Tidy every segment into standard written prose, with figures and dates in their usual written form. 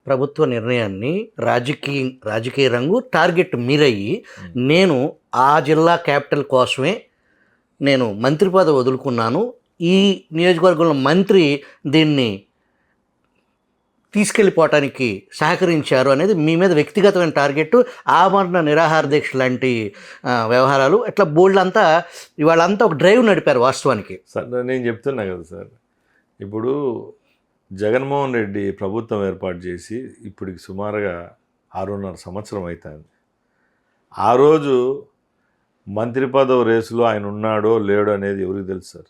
ప్రభుత్వ నిర్ణయాన్ని రాజకీయ రంగు టార్గెట్ మీరయ్యి, నేను ఆ జిల్లా క్యాపిటల్ కోసమే నేను మంత్రి పదవి వదులుకున్నాను, ఈ నియోజకవర్గంలో మంత్రి దీన్ని తీసుకెళ్ళిపోవటానికి సహకరించారు అనేది మీ మీద వ్యక్తిగతమైన టార్గెట్, ఆమరణ నిరాహార దీక్ష లాంటి వ్యవహారాలు ఇట్లా బోల్డ్ అంతా ఇవాళంతా ఒక డ్రైవ్ నడిపారు వాస్తవానికి. సార్ నేను చెప్తున్నా కదా సార్, ఇప్పుడు జగన్మోహన్ రెడ్డి ప్రభుత్వం ఏర్పాటు చేసి ఇప్పటికి సుమారుగా 6.5 సంవత్సరం అవుతుంది. ఆ రోజు మంత్రి పదవి రేసులో ఆయన ఉన్నాడో లేడో అనేది ఎవరికి తెలుసు సార్?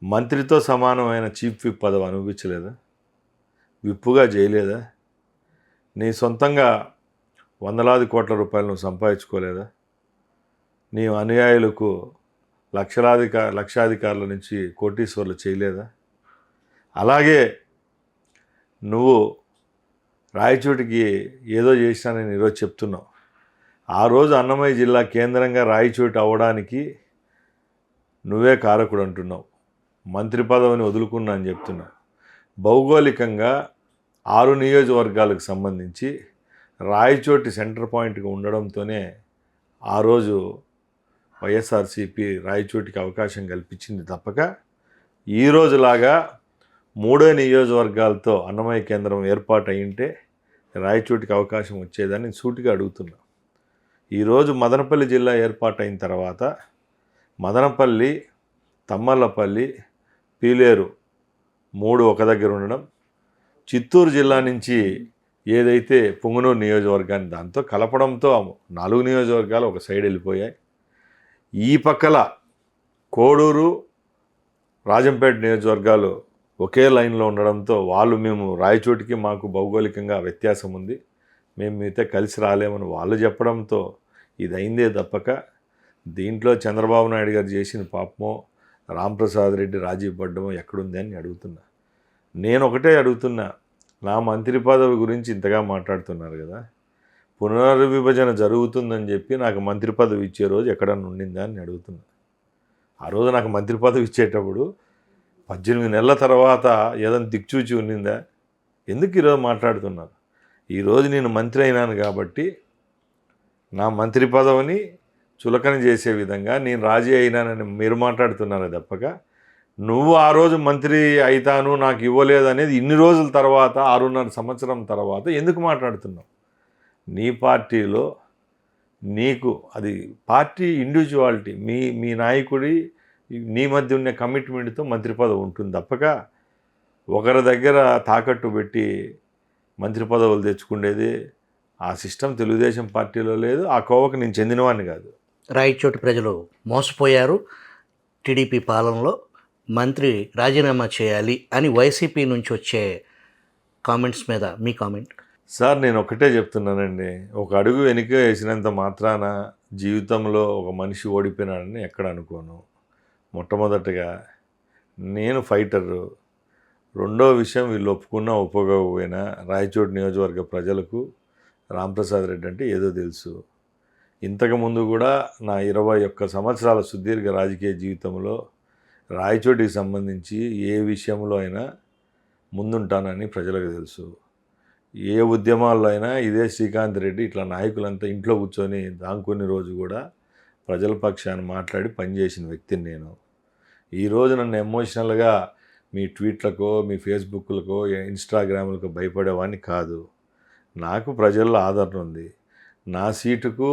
మంత్రితో సమానమైన చీఫ్ విప్ పదవి అనుభవించలేదా? విప్పుగా చేయలేదా? నీ సొంతంగా వందలాది కోట్ల రూపాయలు నువ్వు సంపాదించుకోలేదా? నీ అనుయాయులకు లక్షాధికారుల నుంచి కోటీశ్వర్లు చేయలేదా? అలాగే నువ్వు రాయచోటికి ఏదో చేసినానని ఈరోజు చెప్తున్నావు. ఆ రోజు అన్నమయ్య జిల్లా కేంద్రంగా రాయచోటి అవ్వడానికి నువ్వే కారకుడు అంటున్నావు. మంత్రి పదవిని వదులుకున్నా అని చెప్తున్నావు. భౌగోళికంగా 6 నియోజకవర్గాలకు సంబంధించి రాయచోటి సెంటర్ పాయింట్గా ఉండడంతోనే ఆ రోజు వైఎస్ఆర్సీపీ రాయచోటికి అవకాశం కల్పించింది తప్పక, ఈరోజులాగా 3 నియోజకవర్గాలతో అన్నమయ్య కేంద్రం ఏర్పాటు అయ్యింటే రాయచోటికి అవకాశం వచ్చేదని సూటిగా అడుగుతున్నా. ఈరోజు మదనపల్లి జిల్లా ఏర్పాటైన తర్వాత మదనపల్లి, తమ్మలపల్లి, పీలేరు 3 ఒక దగ్గర ఉండడం, చిత్తూరు జిల్లా నుంచి ఏదైతే పుంగనూరు నియోజకవర్గాన్ని దాంతో కలపడంతో 4 నియోజకవర్గాలు ఒక సైడ్ వెళ్ళిపోయాయి. ఈ పక్కల కోడూరు, రాజంపేట నియోజకవర్గాలు ఒకే లైన్లో ఉండడంతో మేము రాయచోటికి మాకు భౌగోళికంగా వ్యత్యాసం ఉంది, మేము మీతో కలిసి రాలేమని వాళ్ళు చెప్పడంతో ఇది అయిందే తప్పక, దీంట్లో చంద్రబాబు నాయుడు గారు చేసిన పాపమో రాంప్రసాద్ రెడ్డి రాజీ పడ్డమో ఎక్కడుంది అని అడుగుతున్నా. నేను ఒకటే అడుగుతున్నా, నా మంత్రి పదవి గురించి ఇంతగా మాట్లాడుతున్నారు కదా, పునర్విభజన జరుగుతుందని చెప్పి నాకు మంత్రి పదవి ఇచ్చే రోజు ఎక్కడన్నా ఉండిందా అని అడుగుతున్నా. ఆ రోజు నాకు మంత్రి పదవి ఇచ్చేటప్పుడు 18 నెలల తర్వాత ఏదైనా దిక్చూచి ఉన్నిందా? ఎందుకు ఈరోజు మాట్లాడుతున్నారు? ఈరోజు నేను మంత్రి అయినాను కాబట్టి నా మంత్రి పదవిని చులకన చేసే విధంగా నేను రాజీ అయినానని మీరు మాట్లాడుతున్నారు తప్పక, నువ్వు ఆ రోజు మంత్రి అయితాను నాకు ఇవ్వలేదు అనేది ఇన్ని రోజుల తర్వాత 6.5 సంవత్సరం తర్వాత ఎందుకు మాట్లాడుతున్నావు? నీ పార్టీలో నీకు అది పార్టీ ఇండివిజువాలిటీ, మీ నాయకుడి నీ మధ్య ఉన్న కమిట్మెంట్తో మంత్రి పదవి ఉంటుంది తప్పక, ఒకరి దగ్గర తాకట్టు పెట్టి మంత్రి పదవులు తెచ్చుకునేది ఆ సిస్టమ్ తెలుగుదేశం పార్టీలో లేదు. ఆ కోవకు నేను చెందినవాడిని కాదు. రాయచోటి ప్రజలు మోసపోయారు, టీడీపీ పాలనలో మంత్రి రాజీనామా చేయాలి అని వైసీపీ నుంచి వచ్చే కామెంట్స్ మీద మీ కామెంట్? సార్ నేను ఒకటే చెప్తున్నానండి, ఒక అడుగు వెనుక వేసినంత మాత్రాన జీవితంలో ఒక మనిషి ఓడిపోయినాడని ఎక్కడ అనుకోను. మొట్టమొదటిగా నేను ఫైటరు. రెండో విషయం, వీళ్ళు ఒప్పుకున్నా ఒప్పుకోకపోయినా రాయచోటి నియోజకవర్గ ప్రజలకు రాంప్రసాద్ రెడ్డి అంటే ఏదో తెలుసు. ఇంతకుముందు కూడా నా 21 సంవత్సరాల సుదీర్ఘ రాజకీయ జీవితంలో రాయచోటికి సంబంధించి ఏ విషయంలో అయినా ముందుంటానని ప్రజలకు తెలుసు. ఏ ఉద్యమాల్లో అయినా ఇదే శ్రీకాంత్ రెడ్డి ఇట్లా నాయకులంతా ఇంట్లో కూర్చొని దాంకుని రోజు కూడా ప్రజల పక్షాన్ని మాట్లాడి పనిచేసిన వ్యక్తిని నేను. ఈరోజు నన్ను ఎమోషనల్గా మీ ట్వీట్లకో, మీ ఫేస్బుక్లకో, ఇన్స్టాగ్రామ్లకో భయపడేవాడిని కాదు. నాకు ప్రజల్లో ఆదరణ ఉంది. నా సీటుకు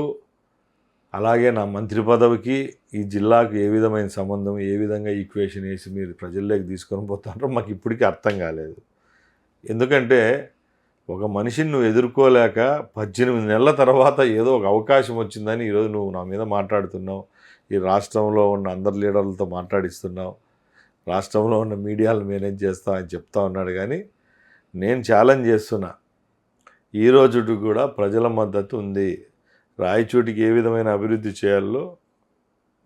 అలాగే నా మంత్రి పదవికి ఈ జిల్లాకు ఏ విధమైన సంబంధం, ఏ విధంగా ఈక్వేషన్ వేసి మీరు ప్రజల్లోకి తీసుకొని పోతారో మాకు ఇప్పటికీ అర్థం కాలేదు. ఎందుకంటే ఒక మనిషిని నువ్వు ఎదుర్కోలేక 18 నెలల తర్వాత ఏదో ఒక అవకాశం వచ్చిందని ఈరోజు నువ్వు నా మీద మాట్లాడుతున్నావు. ఈ రాష్ట్రంలో ఉన్న అందరి లీడర్లతో మాట్లాడిస్తున్నావు, రాష్ట్రంలో ఉన్న మీడియాలు మేనేజ్ చేస్తావు అని చెప్తా ఉన్నాడు. కానీ నేను ఛాలెంజ్ చేస్తున్నా, ఈ రోజు కూడా ప్రజల మద్దతు ఉంది. రాయచోటికి ఏ విధమైన అభివృద్ధి చేయాలో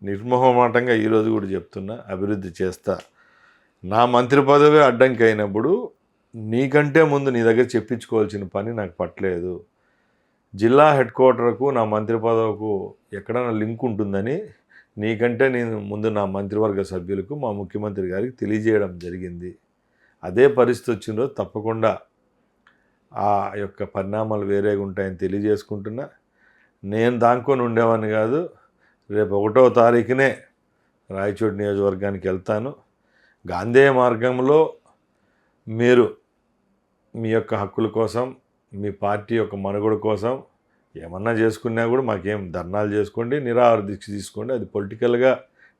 నిర్మోహమాటంగా ఈరోజు కూడా చెప్తున్నా, అభివృద్ధి చేస్తా. నా మంత్రి పదవి అడ్డంకి అయినప్పుడు నీకంటే ముందు నీ దగ్గర చెప్పించుకోవాల్సిన పని నాకు పట్టలేదు. జిల్లా హెడ్ క్వార్టర్కు నా మంత్రి పదవికు ఎక్కడైనా లింక్ ఉంటుందని నీకంటే నేను ముందు నా మంత్రివర్గ సభ్యులకు, మా ముఖ్యమంత్రి గారికి తెలియజేయడం జరిగింది. అదే పరిస్థితి వచ్చిన రోజు తప్పకుండా ఆ యొక్క పరిణామాలు వేరేగా ఉంటాయని తెలియజేసుకుంటున్నా. నేను దాంకొని ఉండేవాడిని కాదు. రేపు 1వ తారీఖునే రాయచోటి నియోజకవర్గానికి వెళ్తాను. గాంధేయ మార్గంలో మీరు మీ యొక్క హక్కుల కోసం, మీ పార్టీ యొక్క మనుగడ కోసం ఏమన్నా చేసుకున్నా కూడా మాకేం ధర్నాలు చేసుకోండి, నిరాహార దీక్ష తీసుకోండి. అది పొలిటికల్గా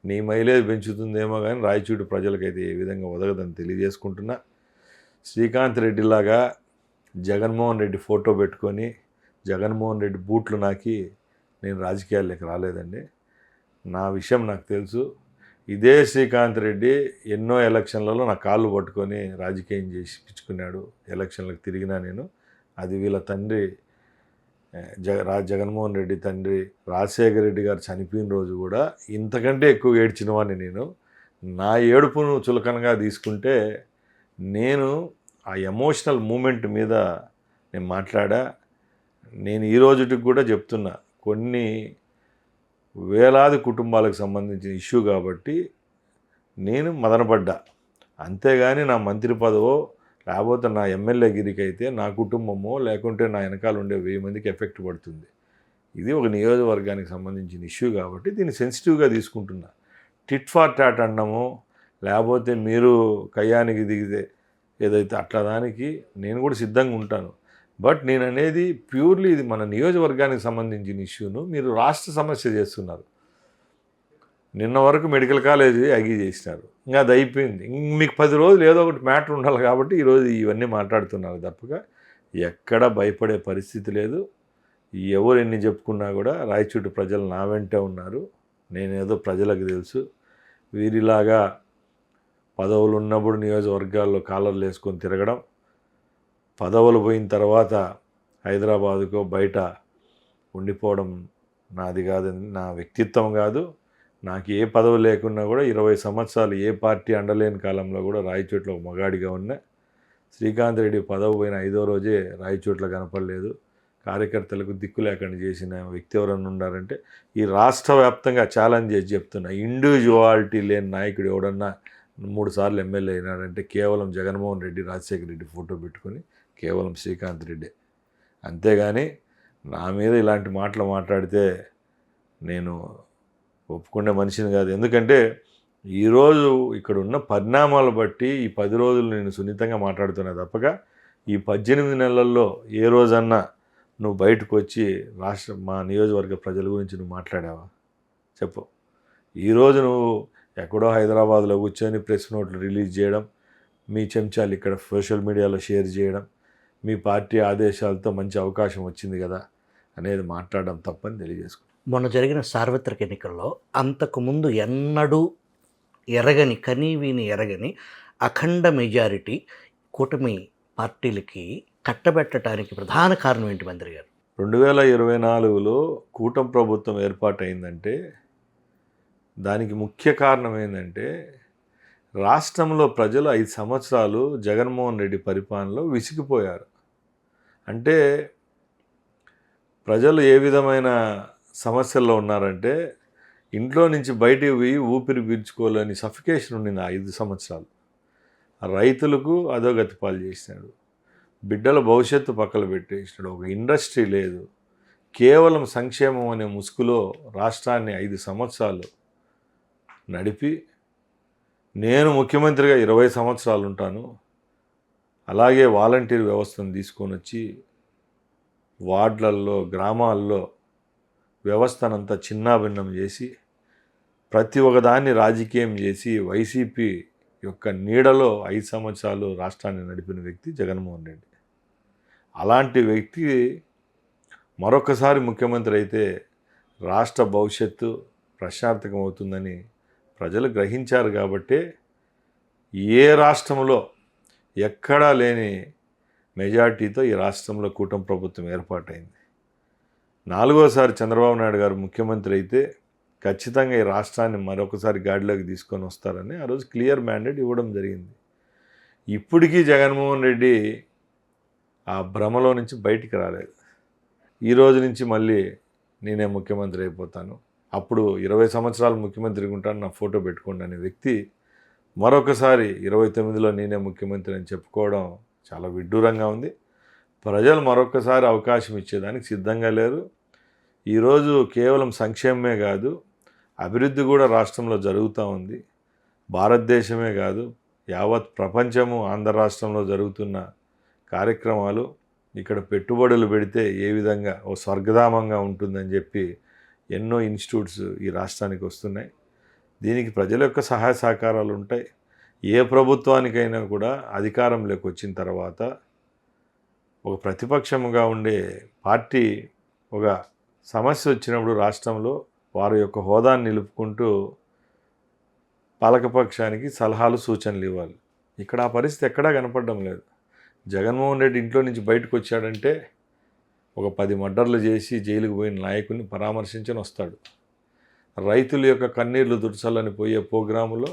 నీ మైలేజ్ పెంచుతుందేమో కానీ రాయచోటి ప్రజలకైతే ఏ విధంగా ఒదగదని తెలియజేసుకుంటున్నా. శ్రీకాంత్ రెడ్డిలాగా జగన్మోహన్ రెడ్డి ఫోటో పెట్టుకొని జగన్మోహన్ రెడ్డి బూట్లు నాకి నేను రాజకీయాల్లోకి రాలేదండి. నా విషయం నాకు తెలుసు. ఇదే శ్రీకాంత్ రెడ్డి ఎన్నో ఎలక్షన్లలో నా కాళ్ళు పట్టుకొని రాజకీయం చేసి పిచ్చుకున్నాడు. ఎలక్షన్లకు తిరిగినా నేను. అది వీళ్ళ తండ్రి జగన్మోహన్ రెడ్డి తండ్రి రాజశేఖర రెడ్డి గారు చనిపోయిన రోజు కూడా ఇంతకంటే ఎక్కువ ఏడ్చిన వాడిని నేను. నా ఏడుపును చులకనగా తీసుకుంటే నేను ఆ ఎమోషనల్ మూమెంట్ మీద నేను మాట్లాడా. నేను ఈ రోజుకి కూడా చెప్తున్నా, కొన్ని వేలాది కుటుంబాలకు సంబంధించిన ఇష్యూ కాబట్టి నేను మదనపడ్డా. అంతేగాని నా మంత్రి పదవో లేకపోతే నా ఎమ్మెల్యే గిరికి అయితే నా కుటుంబమో లేకుంటే నా వెనకాల ఉండే 1000 మందికి ఎఫెక్ట్ పడుతుంది. ఇది ఒక నియోజకవర్గానికి సంబంధించిన ఇష్యూ కాబట్టి దీన్ని సెన్సిటివ్గా తీసుకుంటున్నా. టిట్ ఫార్ టాట్ అనడము లేకపోతే మీరు కయ్యానికి దిగితే ఏదైతే అట్లా దానికి నేను కూడా సిద్ధంగా ఉంటాను. బట్ నేను అనేది ప్యూర్లీ ఇది మన నియోజకవర్గానికి సంబంధించిన ఇష్యూను మీరు రాష్ట్ర సమస్య చేస్తున్నారు. నిన్న వరకు మెడికల్ కాలేజీ అగి చేసినారు, ఇంకా అది అయిపోయింది. మీకు 10 రోజులు ఏదో ఒకటి మ్యాటర్ ఉండాలి కాబట్టి ఈరోజు ఇవన్నీ మాట్లాడుతున్నారు తప్పగా ఎక్కడ భయపడే పరిస్థితి లేదు. ఎవరు ఎన్ని చెప్పుకున్నా కూడా రాయచోటి ప్రజలు నా వెంటే ఉన్నారు. నేనేదో ప్రజలకు తెలుసు. వీరిలాగా పదవులు ఉన్నప్పుడు నియోజకవర్గాల్లో కాలర్లు వేసుకొని తిరగడం, పదవులు పోయిన తర్వాత హైదరాబాదుకో బయట ఉండిపోవడం నాది కాదని, నా వ్యక్తిత్వం కాదు. నాకు ఏ పదవి లేకున్నా కూడా 20 సంవత్సరాలు ఏ పార్టీ అండలేని కాలంలో కూడా రాయచోట్లో మగాడిగా ఉన్నా. శ్రీకాంత్ రెడ్డి పదవి పోయిన 5వ రోజే రాయచోట్లో కనపడలేదు. కార్యకర్తలకు దిక్కు లేకుండా చేసిన వ్యక్తి ఎవరన్నా ఉన్నారంటే ఈ రాష్ట్ర వ్యాప్తంగా ఛాలెంజ్ చేసి చెప్తున్నా, ఇండివిజువాలిటీ లేని నాయకుడు ఎవడన్నా 3 సార్లు ఎమ్మెల్యే అయినాడంటే కేవలం జగన్మోహన్ రెడ్డి, రాజశేఖర రెడ్డి ఫోటో పెట్టుకొని కేవలం శ్రీకాంత్ రెడ్డి. అంతేగాని నా మీద ఇలాంటి మాటలు మాట్లాడితే నేను ఒప్పుకునే మనిషిని కాదు. ఎందుకంటే ఈరోజు ఇక్కడ ఉన్న పరిణామాలు బట్టి ఈ 10 రోజులు నేను సున్నితంగా మాట్లాడుతున్నా తప్పక ఈ 18 నెలల్లో ఏ రోజన్నా నువ్వు బయటకు వచ్చి మా నియోజకవర్గ ప్రజల గురించి నువ్వు మాట్లాడావా చెప్పు. ఈరోజు నువ్వు ఎక్కడో హైదరాబాద్లో కూర్చొని ప్రెస్ నోట్లు రిలీజ్ చేయడం, మీ చెంచాలు ఇక్కడ సోషల్ మీడియాలో షేర్ చేయడం, మీ పార్టీ ఆదేశాలతో మంచి అవకాశం వచ్చింది కదా అనేది మాట్లాడడం తప్పని తెలియజేసుకుంటాను. మొన్న జరిగిన సార్వత్రిక ఎన్నికల్లో అంతకుముందు ఎన్నడూ ఎరగని అఖండ మెజారిటీ కూటమి పార్టీలకి కట్టబెట్టడానికి ప్రధాన కారణం ఏంటి మంత్రి గారు? 2024లో కూటమి ప్రభుత్వం ఏర్పాటైందంటే దానికి ముఖ్య కారణం ఏంటంటే రాష్ట్రంలో ప్రజలు 5 సంవత్సరాలు జగన్మోహన్ రెడ్డి పరిపాలనలో విసిగిపోయారు. అంటే ప్రజలు ఏ విధమైన సమస్యల్లో ఉన్నారంటే ఇంట్లో నుంచి బయటికి పోయి ఊపిరి పీల్చుకోలేని సఫికేషన్ ఉండింది ఆ 5 సంవత్సరాలు. రైతులకు అధోగతి పాలు చేసినాడు, బిడ్డల భవిష్యత్తు పక్కన పెట్టేసినాడు, ఒక ఇండస్ట్రీ లేదు. కేవలం సంక్షేమం అనే ముసుగులో రాష్ట్రాన్ని 5 సంవత్సరాలు నడిపి నేను ముఖ్యమంత్రిగా 20 సంవత్సరాలు ఉంటాను, అలాగే వాలంటీర్ వ్యవస్థను తీసుకొని వచ్చి వార్డులలో గ్రామాల్లో వ్యవస్థనంతా చిన్నాభిన్నం చేసి ప్రతి ఒక్కదాన్ని రాజకీయం చేసి వైసీపీ యొక్క నీడలో 5 సంవత్సరాలు రాష్ట్రాన్ని నడిపిన వ్యక్తి జగన్మోహన్ రెడ్డి. అలాంటి వ్యక్తి మరొకసారి ముఖ్యమంత్రి అయితే రాష్ట్ర భవిష్యత్తు ప్రశాంతకం అవుతుందని ప్రజలు గ్రహించారు. కాబట్టే ఏ రాష్ట్రంలో ఎక్కడా లేని మెజార్టీతో ఈ రాష్ట్రంలో కూటమి ప్రభుత్వం ఏర్పాటైంది. 4వసారి చంద్రబాబు నాయుడు గారు ముఖ్యమంత్రి అయితే ఖచ్చితంగా ఈ రాష్ట్రాన్ని మరొకసారి గాడిలోకి తీసుకొని వస్తారని ఆ రోజు క్లియర్ మ్యాండేట్ ఇవ్వడం జరిగింది. ఇప్పటికీ జగన్మోహన్ రెడ్డి ఆ భ్రమలో నుంచి బయటికి రాలేదు. ఈ రోజు నుంచి మళ్ళీ నేనే ముఖ్యమంత్రి అయిపోతాను, అప్పుడు 20 సంవత్సరాలు ముఖ్యమంత్రిగా ఉంటాను, నా ఫోటో పెట్టుకోండి అనే వ్యక్తి మరొకసారి 29లో నేనే ముఖ్యమంత్రి అని చెప్పుకోవడం చాలా విడ్డూరంగా ఉంది. ప్రజలు మరొకసారి అవకాశం ఇచ్చేదానికి సిద్ధంగా లేరు. ఈరోజు కేవలం సంక్షేమమే కాదు, అభివృద్ధి కూడా రాష్ట్రంలో జరుగుతూ ఉంది. భారతదేశమే కాదు, యావత్ ప్రపంచము ఆంధ్ర రాష్ట్రంలో జరుగుతున్న కార్యక్రమాలు, ఇక్కడ పెట్టుబడులు పెడితే ఏ విధంగా ఓ స్వర్గధామంగా ఉంటుందని చెప్పి ఎన్నో ఇన్స్టిట్యూట్స్ ఈ రాష్ట్రానికి వస్తున్నాయి. దీనికి ప్రజల యొక్క సహాయ సహకారాలు ఉంటాయి. ఏ ప్రభుత్వానికైనా కూడా అధికారంలోకి వచ్చిన తర్వాత ఒక ప్రతిపక్షముగా ఉండే పార్టీ ఒక సమస్య వచ్చినప్పుడు రాష్ట్రంలో వారి యొక్క హోదాను నిలుపుకుంటూ పాలకపక్షానికి సలహాలు సూచనలు ఇవ్వాలి. ఇక్కడ ఆ పరిస్థితి ఎక్కడా కనపడడం లేదు. జగన్మోహన్ రెడ్డి ఇంట్లో నుంచి బయటకు వచ్చాడంటే ఒక 10 మర్డర్లు చేసి జైలుకు పోయిన నాయకుడిని పరామర్శించని వస్తాడు. రైతుల యొక్క కన్నీళ్లు దుర్చల్లని పోయే ప్రోగ్రాములో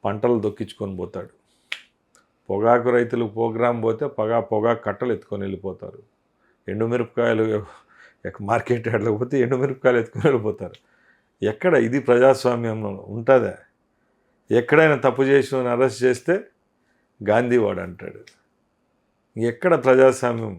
పంటలు దొక్కించుకొని పోతాడు. పొగాకు రైతులకు ప్రోగ్రాం పోతే పొగాకు కట్టలు ఎత్తుకొని వెళ్ళిపోతారు. ఎండుమిరపకాయలు మార్కెట్ యార్డ్లోకి పోతే ఎండుమిరపకాయలు ఎత్తుకొని వెళ్ళిపోతారు. ఎక్కడ ఇది ప్రజాస్వామ్యంలో ఉంటుందా? ఎక్కడైనా తప్పు చేసిన అరెస్ట్ చేస్తే గాంధీవాడు అంటాడు. ఎక్కడ ప్రజాస్వామ్యం?